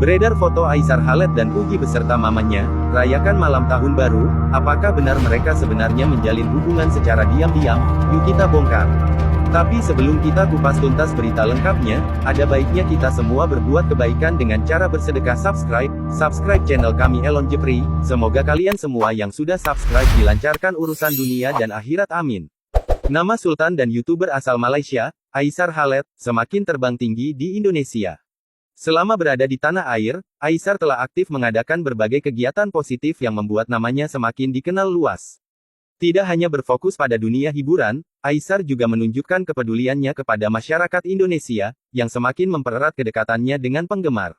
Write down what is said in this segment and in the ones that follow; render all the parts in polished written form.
Beredar foto Aisar Khaled dan Puji beserta mamanya, rayakan malam tahun baru. Apakah benar mereka sebenarnya menjalin hubungan secara diam-diam? Yuk kita bongkar. Tapi sebelum kita kupas tuntas berita lengkapnya, ada baiknya kita semua berbuat kebaikan dengan cara bersedekah subscribe channel kami Elon Jepri. Semoga kalian semua yang sudah subscribe dilancarkan urusan dunia dan akhirat, amin. Nama Sultan dan YouTuber asal Malaysia, Aisar Khaled, semakin terbang tinggi di Indonesia. Selama berada di tanah air, Aisar telah aktif mengadakan berbagai kegiatan positif yang membuat namanya semakin dikenal luas. Tidak hanya berfokus pada dunia hiburan, Aisar juga menunjukkan kepeduliannya kepada masyarakat Indonesia, yang semakin mempererat kedekatannya dengan penggemar.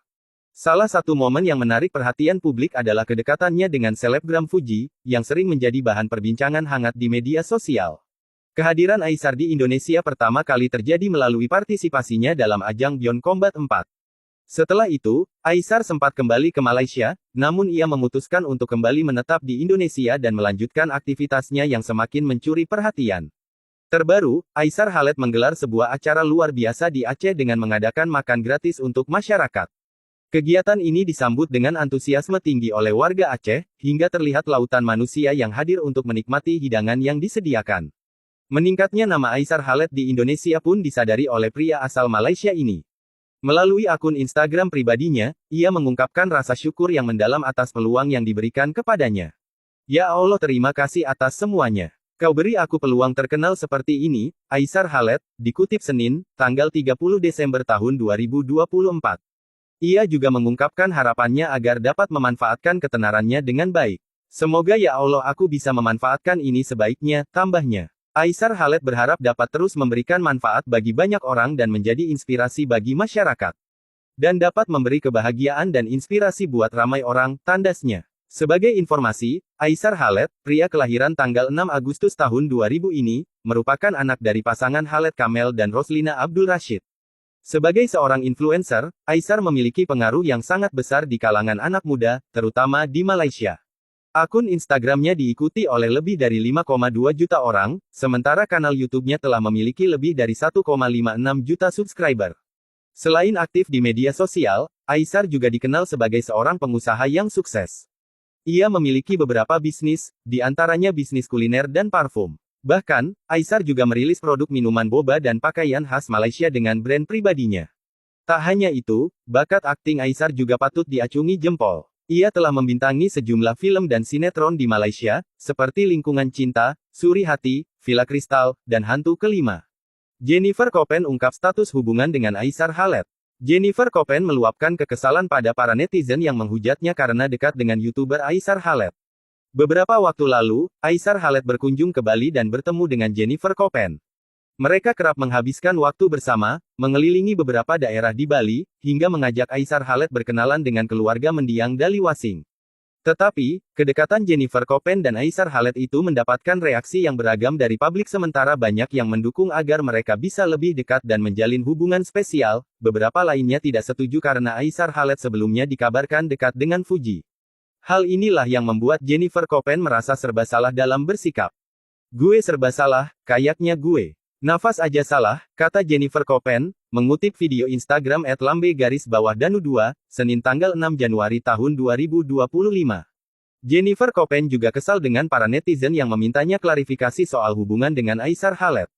Salah satu momen yang menarik perhatian publik adalah kedekatannya dengan selebgram Fuji, yang sering menjadi bahan perbincangan hangat di media sosial. Kehadiran Aisar di Indonesia pertama kali terjadi melalui partisipasinya dalam ajang Beyond Combat 4. Setelah itu, Aisar sempat kembali ke Malaysia, namun ia memutuskan untuk kembali menetap di Indonesia dan melanjutkan aktivitasnya yang semakin mencuri perhatian. Terbaru, Aisar Khaled menggelar sebuah acara luar biasa di Aceh dengan mengadakan makan gratis untuk masyarakat. Kegiatan ini disambut dengan antusiasme tinggi oleh warga Aceh, hingga terlihat lautan manusia yang hadir untuk menikmati hidangan yang disediakan. Meningkatnya nama Aisar Khaled di Indonesia pun disadari oleh pria asal Malaysia ini. Melalui akun Instagram pribadinya, ia mengungkapkan rasa syukur yang mendalam atas peluang yang diberikan kepadanya. Ya Allah, terima kasih atas semuanya. Kau beri aku peluang terkenal seperti ini, Aisar Khaled, dikutip Senin, tanggal 30 Desember tahun 2024. Ia juga mengungkapkan harapannya agar dapat memanfaatkan ketenarannya dengan baik. Semoga ya Allah aku bisa memanfaatkan ini sebaiknya, tambahnya. Aisar Khaled berharap dapat terus memberikan manfaat bagi banyak orang dan menjadi inspirasi bagi masyarakat. Dan dapat memberi kebahagiaan dan inspirasi buat ramai orang, tandasnya. Sebagai informasi, Aisar Khaled, pria kelahiran tanggal 6 Agustus tahun 2000 ini, merupakan anak dari pasangan Khaled Kamel dan Roslina Abdul Rashid. Sebagai seorang influencer, Aisar memiliki pengaruh yang sangat besar di kalangan anak muda, terutama di Malaysia. Akun Instagramnya diikuti oleh lebih dari 5,2 juta orang, sementara kanal YouTube-nya telah memiliki lebih dari 1,56 juta subscriber. Selain aktif di media sosial, Aisar juga dikenal sebagai seorang pengusaha yang sukses. Ia memiliki beberapa bisnis, di antaranya bisnis kuliner dan parfum. Bahkan, Aisar juga merilis produk minuman boba dan pakaian khas Malaysia dengan brand pribadinya. Tak hanya itu, bakat akting Aisar juga patut diacungi jempol. Ia telah membintangi sejumlah film dan sinetron di Malaysia, seperti Lingkungan Cinta, Suri Hati, Villa Kristal, dan Hantu Kelima. Jennifer Koppen ungkap status hubungan dengan Aisar Khaled. Jennifer Koppen meluapkan kekesalan pada para netizen yang menghujatnya karena dekat dengan YouTuber Aisar Khaled. Beberapa waktu lalu, Aisar Khaled berkunjung ke Bali dan bertemu dengan Jennifer Koppen. Mereka kerap menghabiskan waktu bersama, mengelilingi beberapa daerah di Bali, hingga mengajak Aisar Khaled berkenalan dengan keluarga mendiang Daliwasing. Tetapi, kedekatan Jennifer Koppen dan Aisar Khaled itu mendapatkan reaksi yang beragam dari publik sementara banyak yang mendukung agar mereka bisa lebih dekat dan menjalin hubungan spesial, beberapa lainnya tidak setuju karena Aisar Khaled sebelumnya dikabarkan dekat dengan Fuji. Hal inilah yang membuat Jennifer Koppen merasa serba salah dalam bersikap. Gue serba salah, kayaknya gue. Nafas aja salah, kata Jennifer Koppen, mengutip video Instagram @lambe_danu2, Senin tanggal 6 Januari tahun 2025. Jennifer Koppen juga kesal dengan para netizen yang memintanya klarifikasi soal hubungan dengan Aisar Khaled.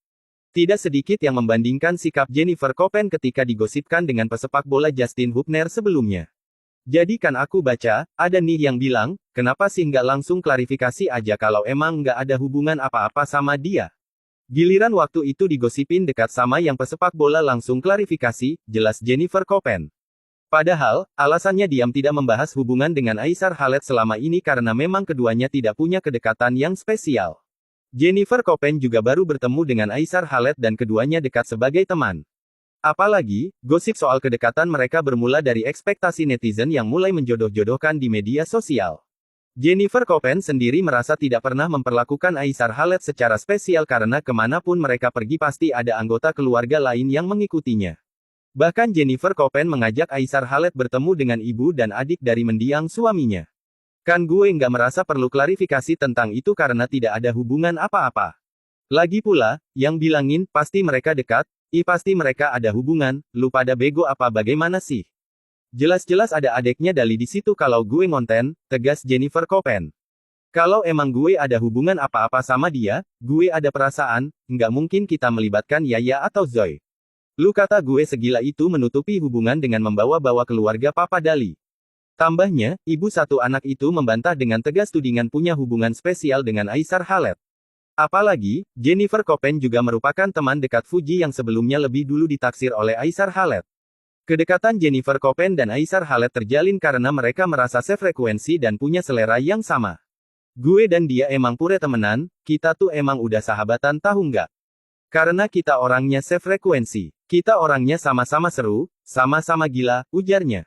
Tidak sedikit yang membandingkan sikap Jennifer Koppen ketika digosipkan dengan pesepak bola Justin Hubner sebelumnya. Jadi kan aku baca, ada nih yang bilang, kenapa sih nggak langsung klarifikasi aja kalau emang nggak ada hubungan apa-apa sama dia. Giliran waktu itu digosipin dekat sama yang pesepak bola langsung klarifikasi, jelas Jennifer Koppen. Padahal, alasannya diam tidak membahas hubungan dengan Aisar Khaled selama ini karena memang keduanya tidak punya kedekatan yang spesial. Jennifer Koppen juga baru bertemu dengan Aisar Khaled dan keduanya dekat sebagai teman. Apalagi, gosip soal kedekatan mereka bermula dari ekspektasi netizen yang mulai menjodoh-jodohkan di media sosial. Jennifer Koppen sendiri merasa tidak pernah memperlakukan Aisar Khaled secara spesial karena kemanapun mereka pergi pasti ada anggota keluarga lain yang mengikutinya. Bahkan Jennifer Koppen mengajak Aisar Khaled bertemu dengan ibu dan adik dari mendiang suaminya. Kan gue nggak merasa perlu klarifikasi tentang itu karena tidak ada hubungan apa-apa. Lagi pula, yang bilangin, pasti mereka dekat, pasti mereka ada hubungan, lu pada bego apa bagaimana sih? Jelas-jelas ada adeknya Dali di situ kalau gue ngonten, tegas Jennifer Koppen. Kalau emang gue ada hubungan apa-apa sama dia, gue ada perasaan, nggak mungkin kita melibatkan Yaya atau Zoe. Lu kata gue segila itu menutupi hubungan dengan membawa-bawa keluarga Papa Dali. Tambahnya, ibu satu anak itu membantah dengan tegas tudingan punya hubungan spesial dengan Aisar Khaled. Apalagi, Jennifer Koppen juga merupakan teman dekat Fuji yang sebelumnya lebih dulu ditaksir oleh Aisar Khaled. Kedekatan Jennifer Koppen dan Aisar Khaled terjalin karena mereka merasa sefrekuensi dan punya selera yang sama. Gue dan dia emang pure temenan, kita tuh emang udah sahabatan tahu nggak? Karena kita orangnya sefrekuensi. Kita orangnya sama-sama seru, sama-sama gila, ujarnya.